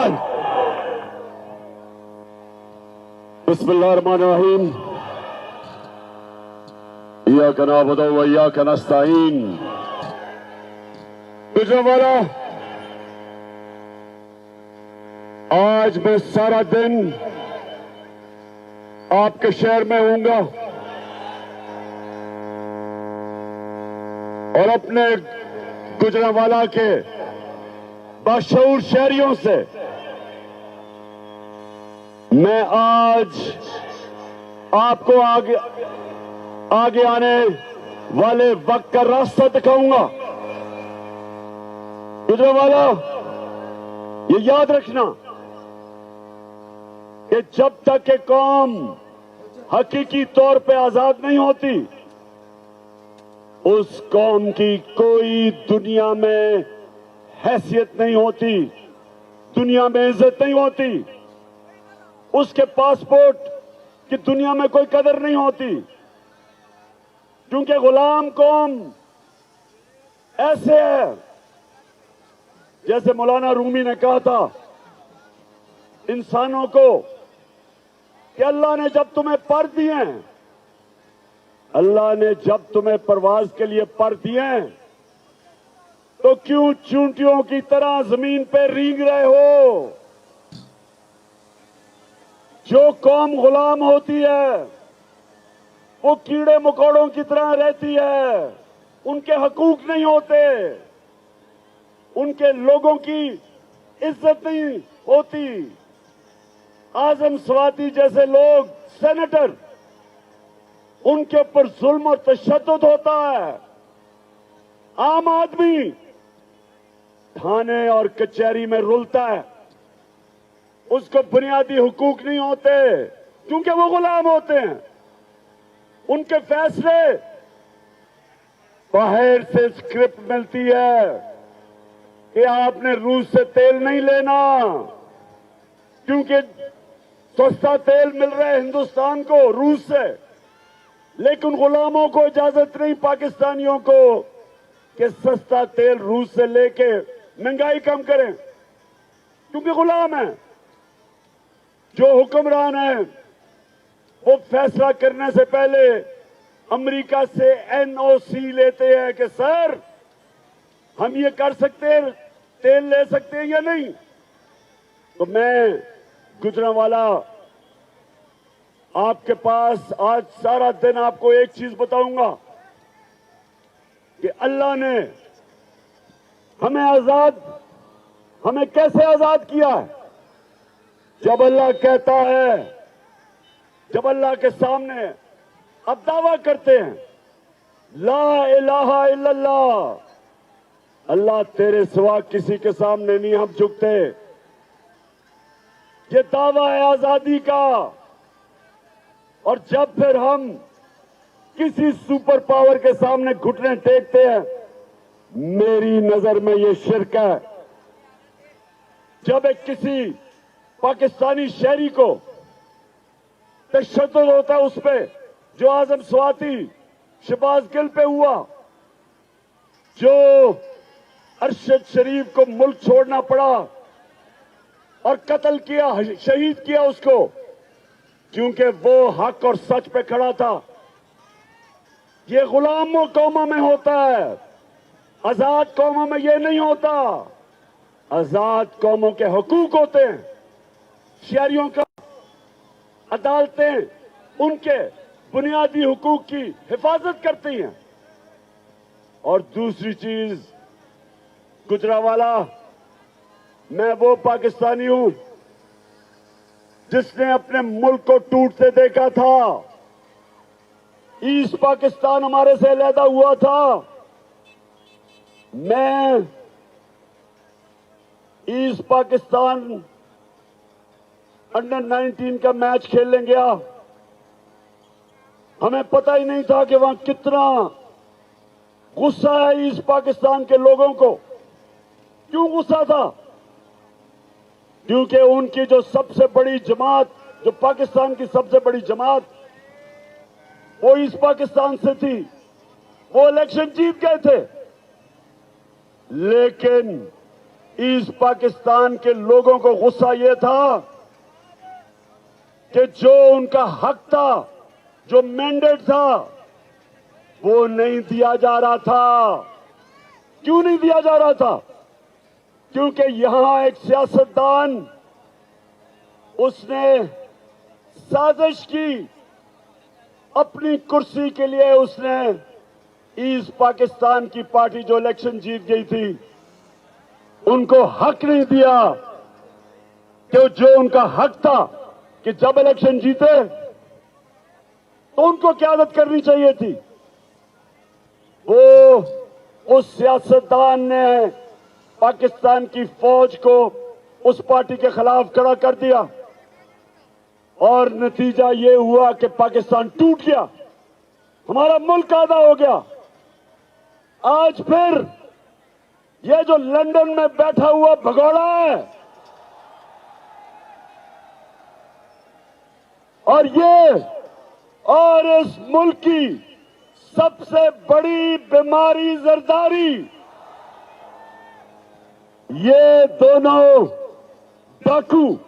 जिंदाबाद। बिस्मिल्लाहिर्रहमानिर्रहीम। इय्याका नअबुदु व इय्याका नस्तईन। गुजरांवाला, आज मैं सारा दिन आपके शहर में हूंगा और अपने गुजरांवाला के बाशऊर शहरियों से मैं आज आपको आगे आने वाले वक्त का रास्ता दिखाऊंगा। गुजरांवाला, ये याद रखना कि जब तक ये कौम हकीकी तौर पे आजाद नहीं होती, उस कौम की कोई दुनिया में हैसियत नहीं होती, दुनिया में इज्जत नहीं होती, उसके पासपोर्ट की दुनिया में कोई कदर नहीं होती। क्योंकि गुलाम कौम ऐसे है, जैसे मौलाना रूमी ने कहा था इंसानों को कि अल्लाह ने जब तुम्हें पर दिए हैं, अल्लाह ने जब तुम्हें परवाज के लिए पर दिए हैं, तो क्यों चूंटियों की तरह जमीन पे रींग रहे हो? जो कौम गुलाम होती है वो कीड़े मकोड़ों की तरह रहती है, उनके हकूक नहीं होते, उनके लोगों की इज्जत नहीं होती। आजम स्वाति जैसे लोग, सेनेटर, उनके ऊपर जुल्म और तशद्दुद होता है। आम आदमी थाने और कचहरी में रुलता है, उसको बुनियादी हुकूक नहीं होते क्योंकि वो गुलाम होते हैं। उनके फैसले बाहर से स्क्रिप्ट मिलती है कि आपने रूस से तेल नहीं लेना क्योंकि सस्ता तेल मिल रहा है हिंदुस्तान को रूस से, लेकिन गुलामों को इजाजत नहीं, पाकिस्तानियों को, कि सस्ता तेल रूस से लेके महंगाई कम करें, क्योंकि गुलाम है। जो हुक्मरान है वो फैसला करने से पहले अमेरिका से एनओसी लेते हैं कि सर हम ये कर सकते हैं, तेल ले सकते हैं या नहीं। तो मैं गुजरांवाला आपके पास आज सारा दिन आपको एक चीज बताऊंगा कि अल्लाह ने हमें कैसे आजाद किया है। जब अल्लाह कहता है, जब अल्लाह के सामने अब दावा करते हैं ला इलाहा इल्लल्लाह, अल्लाह तेरे सिवा किसी के सामने नहीं हम झुकते, ये दावा है आजादी का। और जब फिर हम किसी सुपर पावर के सामने घुटने टेकते हैं, मेरी नजर में ये शिर्क है। जब एक किसी पाकिस्तानी शहरी को तशद्दुद होता है उस पे, जो आजम स्वाति शहबाज गिल पे हुआ, जो अरशद शरीफ को मुल्क छोड़ना पड़ा और कत्ल किया, शहीद किया उसको, क्योंकि वो हक और सच पे खड़ा था। ये गुलामों कौमों में होता है, आजाद कौमों में ये नहीं होता। आजाद कौमों के हकूक होते हैं, शहरियों का अदालतें उनके बुनियादी हुकूक की हिफाजत करती हैं। और दूसरी चीज, गुजरांवाला, मैं वो पाकिस्तानी हूं जिसने अपने मुल्क को टूटते देखा था। ईस्ट पाकिस्तान हमारे से अलहदा हुआ था। मैं ईस्ट पाकिस्तान अंडर 19 का मैच खेलने गया, हमें पता ही नहीं था कि वहां कितना गुस्सा है ईस्ट पाकिस्तान के लोगों को। क्यों गुस्सा था? क्योंकि उनकी जो सबसे बड़ी जमात, जो पाकिस्तान की सबसे बड़ी जमात, वो ईस्ट पाकिस्तान से थी, वो इलेक्शन जीत गए थे। लेकिन ईस्ट पाकिस्तान के लोगों को गुस्सा ये था कि जो उनका हक था, जो मैंडेट था, वो नहीं दिया जा रहा था। क्यों नहीं दिया जा रहा था? क्योंकि यहां एक सियासतदान, उसने साजिश की, अपनी कुर्सी के लिए उसने ईस्ट पाकिस्तान की पार्टी जो इलेक्शन जीत गई थी, उनको हक नहीं दिया कि जो उनका हक था कि जब इलेक्शन जीते तो उनको क़यादत करनी चाहिए थी। वो उस सियासतदान ने पाकिस्तान की फौज को उस पार्टी के खिलाफ खड़ा कर दिया और नतीजा ये हुआ कि पाकिस्तान टूट गया, हमारा मुल्क आधा हो गया। आज फिर ये जो लंदन में बैठा हुआ भगोड़ा है और इस मुल्क की सबसे बड़ी बीमारी जरदारी, ये दोनों डाकू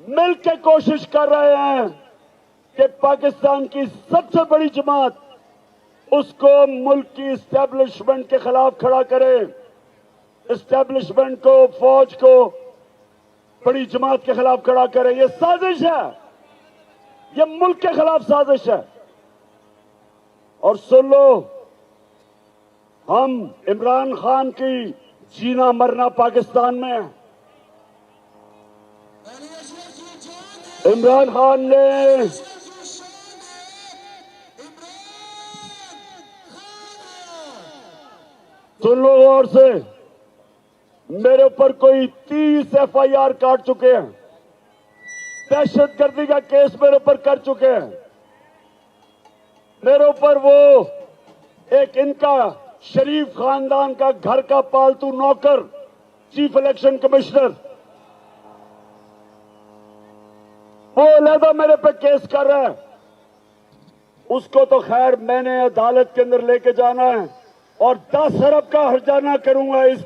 मिलकर कोशिश कर रहे हैं कि पाकिस्तान की सबसे बड़ी जमात उसको मुल्क की इस्टेब्लिशमेंट के खिलाफ खड़ा करे, इस्टेब्लिशमेंट को, फौज को बड़ी जमात के खिलाफ खड़ा करे। ये साजिश है, ये मुल्क के खिलाफ साजिश है। और सुन लो, हम इमरान खान की जीना मरना पाकिस्तान में है। इमरान खान ने सुन लो गौर से, मेरे ऊपर कोई 30 FIR काट चुके हैं, दहशतगर्दी का केस मेरे ऊपर कर चुके हैं। मेरे ऊपर वो एक इनका शरीफ खानदान का घर का पालतू नौकर, चीफ इलेक्शन कमिश्नर, वो अलहदा मेरे पे केस कर रहा है। उसको तो खैर मैंने अदालत के अंदर लेके जाना है और 10 अरब का हर्जाना करूंगा इस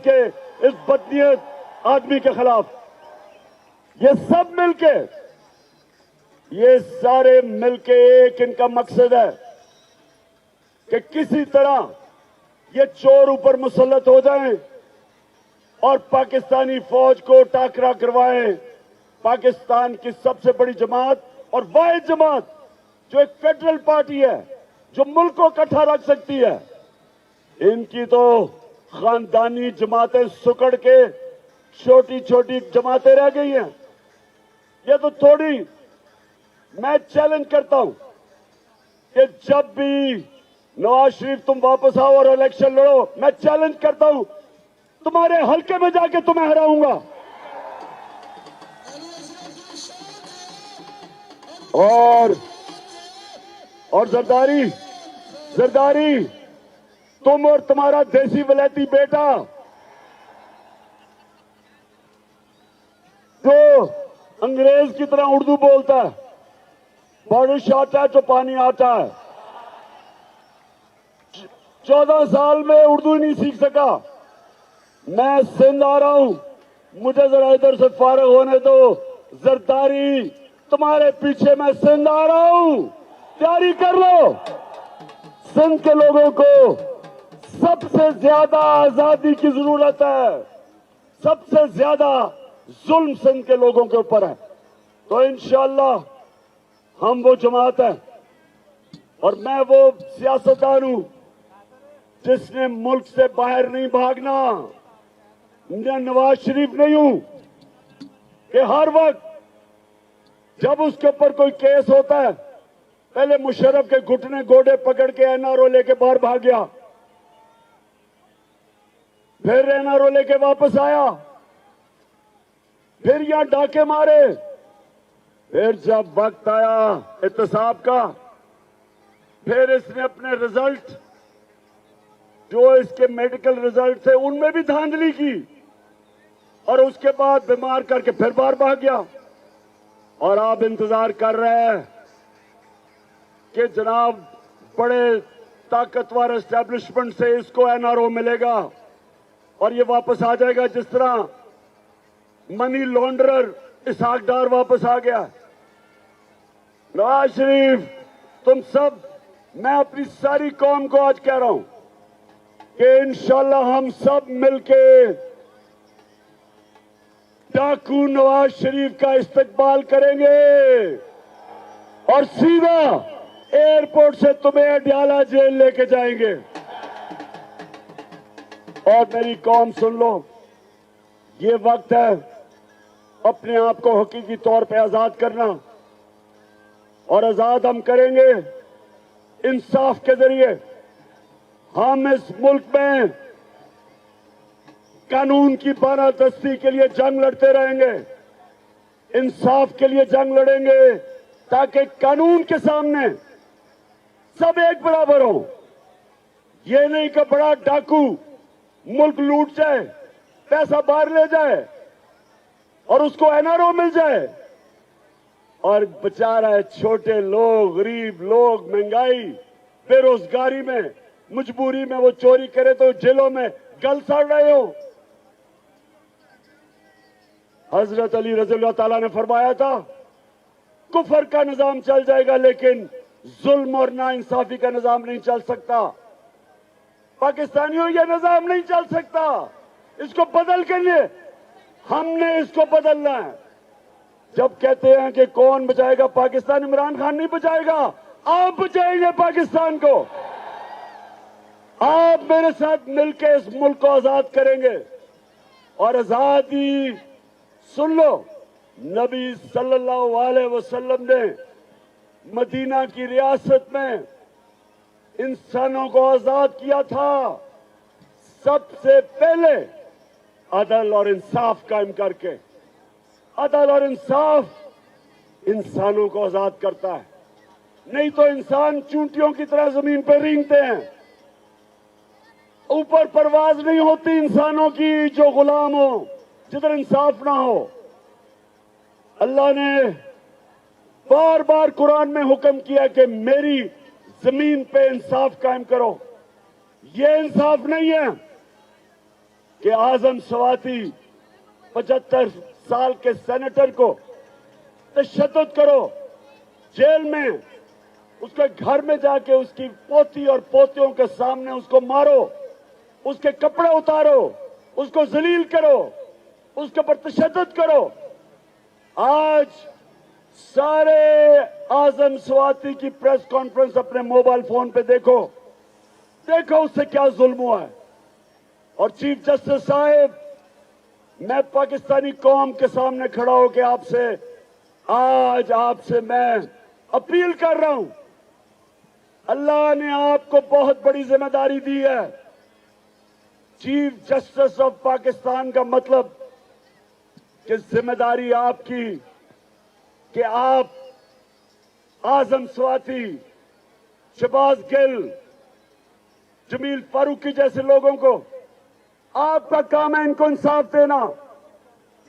बदनीयत आदमी के खिलाफ। ये सब मिलके, ये सारे मिलके एक इनका मकसद है कि किसी तरह ये चोर ऊपर मुसल्लत हो जाएं और पाकिस्तानी फौज को टाकरा करवाएं। पाकिस्तान की सबसे बड़ी जमात और वाहिद जमात जो एक फेडरल पार्टी है, जो मुल्क को इकट्ठा रख सकती है, इनकी तो खानदानी जमातें सुकड़ के छोटी छोटी जमातें रह गई हैं। ये तो थोड़ी, मैं चैलेंज करता हूं कि जब भी नवाज शरीफ तुम वापस आओ और इलेक्शन लड़ो, मैं चैलेंज करता हूं, तुम्हारे हल्के में जाके तुम्हें हराऊंगा। और जरदारी तुम और तुम्हारा देसी वलैती बेटा जो अंग्रेज की तरह उर्दू बोलता है, बारिश आता है तो पानी आता है, 14 साल में उर्दू नहीं सीख सका। मैं सिंध आ रहा हूं, मुझे जरा इधर से फारिग होने दो। जरदारी, तुम्हारे पीछे मैं सिंध आ रहा हूं, तैयारी कर लो। सिंध के लोगों को सबसे ज्यादा आजादी की जरूरत है, सबसे ज्यादा जुल्म सिंध के लोगों के ऊपर है। तो इंशाअल्लाह हम वो जमात है और मैं वो सियासतदान हूं जिसने मुल्क से बाहर नहीं भागना। मैं नवाज शरीफ नहीं हूं कि हर वक्त जब उसके ऊपर कोई केस होता है, पहले मुशर्रफ के घुटने गोडे पकड़ के NRO लेके बाहर भाग गया, फिर NRO लेके वापस आया, फिर यहां डाके मारे, फिर जब वक्त आया एहतसाब का, फिर इसने अपने रिजल्ट जो इसके मेडिकल रिजल्ट थे उनमें भी धांधली की और उसके बाद बीमार करके फिर बाहर भाग गया। और आप इंतजार कर रहे हैं कि जनाब बड़े ताकतवर एस्टेब्लिशमेंट से इसको NRO मिलेगा और ये वापस आ जाएगा जिस तरह मनी लॉन्ड्रर इसहाक डार वापस आ गया। नवाज शरीफ, तुम सब, मैं अपनी सारी कौम को आज कह रहा हूं कि इंशाल्लाह हम सब मिलके डाकू नवाज शरीफ का इस्तकबाल करेंगे और सीधा एयरपोर्ट से तुम्हें अडयाला जेल लेके जाएंगे। और मेरी कौम सुन लो, ये वक्त है अपने आप को हकीकी तौर पे आजाद करना, और आजाद हम करेंगे इंसाफ के जरिए। हम इस मुल्क में कानून की बारादस्ती के लिए जंग लड़ते रहेंगे, इंसाफ के लिए जंग लड़ेंगे, ताकि कानून के सामने सब एक बराबर हो। ये नहीं कि बड़ा डाकू मुल्क लूट जाए, पैसा बाहर ले जाए और उसको एनआरओ मिल जाए, और बेचारा छोटे लोग, गरीब लोग महंगाई, बेरोजगारी में, मजबूरी में वो चोरी करे तो जेलों में गल सड़ रहे हो। हजरत अली रज़ियल्लाहु ताला ने फरमाया था, कुफर का निजाम चल जाएगा लेकिन जुल्म और नाइंसाफी का निजाम नहीं चल सकता। पाकिस्तानियों, यह निजाम नहीं चल सकता। इसको बदल के लिए हमने इसको बदलना है। जब कहते हैं कि कौन बचाएगा पाकिस्तान, इमरान खान नहीं बचाएगा, आप बचाएंगे पाकिस्तान को। आप मेरे साथ मिलकर इस मुल्क को आजाद करेंगे। और आजादी, सुन लो, नबी सल्लल्लाहु अलैहि वसल्लम ने मदीना की रियासत में इंसानों को आजाद किया था, सबसे पहले अदल और इंसाफ कायम करके। अदल और इंसाफ इंसानों को आजाद करता है, नहीं तो इंसान चूंटियों की तरह जमीन पर रेंगते हैं। ऊपर परवाज नहीं होती इंसानों की जो गुलाम हो, जिधर इंसाफ ना हो। अल्लाह ने बार बार कुरान में हुक्म किया कि मेरी जमीन पे इंसाफ कायम करो। ये इंसाफ नहीं है कि आजम स्वाति 75 साल के सेनेटर को तशद्दुद करो, जेल में, उसके घर में जाके उसकी पोती और पोतियों के सामने उसको मारो, उसके कपड़े उतारो, उसको जलील करो, उसके ऊपर तशद्दुद करो। आज सारे आजम स्वाति की प्रेस कॉन्फ्रेंस अपने मोबाइल फोन पे देखो, देखो उससे क्या जुल्म हुआ है। और चीफ जस्टिस साहब, मैं पाकिस्तानी कौम के सामने खड़ा होकर आपसे मैं अपील कर रहा हूं, अल्लाह ने आपको बहुत बड़ी जिम्मेदारी दी है। चीफ जस्टिस ऑफ पाकिस्तान का मतलब कि जिम्मेदारी आपकी कि आप आजम स्वाति, शहबाज गिल, जमील फारूकी जैसे लोगों को, आपका काम है इनको इंसाफ देना।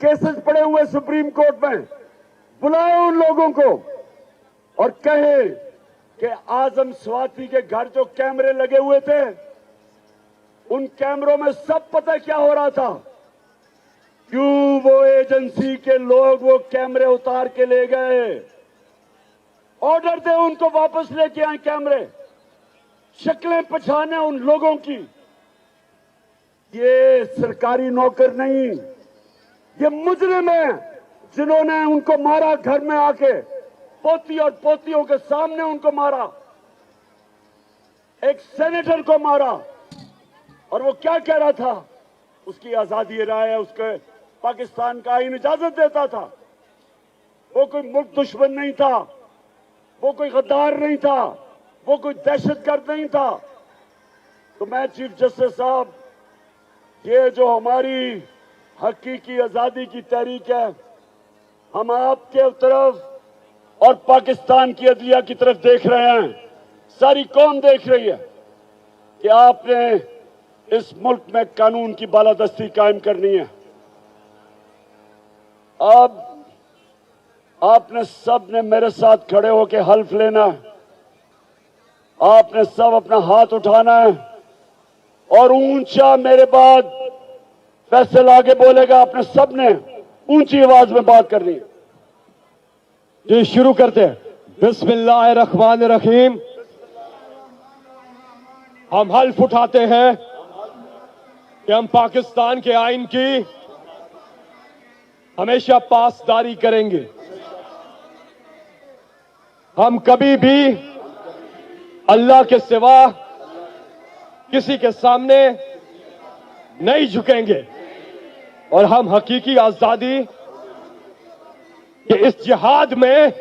केसेस पड़े हुए सुप्रीम कोर्ट में, बुलाए उन लोगों को और कहे कि आजम स्वाति के घर जो कैमरे लगे हुए थे, उन कैमरों में सब पता क्या हो रहा था। क्यों वो एजेंसी के लोग वो कैमरे उतार के ले गए? ऑर्डर दे उनको वापस लेके आए कैमरे, शक्लें पहचाने उन लोगों की। ये सरकारी नौकर नहीं, ये मुजरिम है जिन्होंने उनको मारा, घर में आके पोती और पोतियों के सामने उनको मारा, एक सेनेटर को मारा। और वो क्या कह रहा था? उसकी आजादी राय है, उसके पाकिस्तान का आईन इजाजत देता था। वो कोई मुल्क दुश्मन नहीं था, वो कोई गद्दार नहीं था, वो कोई दहशतगर्द नहीं था। तो मैं चीफ जस्टिस साहब, ये जो हमारी हकीकी आजादी की तहरीक है, हम आपके तरफ और पाकिस्तान की अदलिया की तरफ देख रहे हैं, सारी कौम देख रही है कि आपने इस मुल्क में कानून की बालादस्ती कायम करनी है। अब आपने सब ने मेरे साथ खड़े होकर हल्फ लेना है, आपने सब अपना हाथ उठाना है और ऊंचा मेरे बाद फैसल आगे बोलेगा, अपने सब ने ऊंची आवाज में बात करनी है। जी शुरू करते हैं। बिस्मिल्लाहिर्रहमानिर्रहीम। हम हल्फ उठाते हैं कि हम पाकिस्तान के आइन की हमेशा पासदारी करेंगे। हम कभी भी अल्लाह के सिवा किसी के सामने नहीं झुकेंगे और हम हकीकी आजादी के इस जिहाद में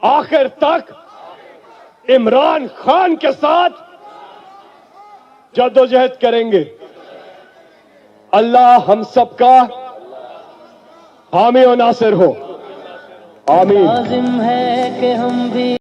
आखिर तक इमरान खान के साथ जद्दोजहद करेंगे। अल्लाह हम सबका हामी और नासिर हो। आमीन। लाजिम है कि हम भी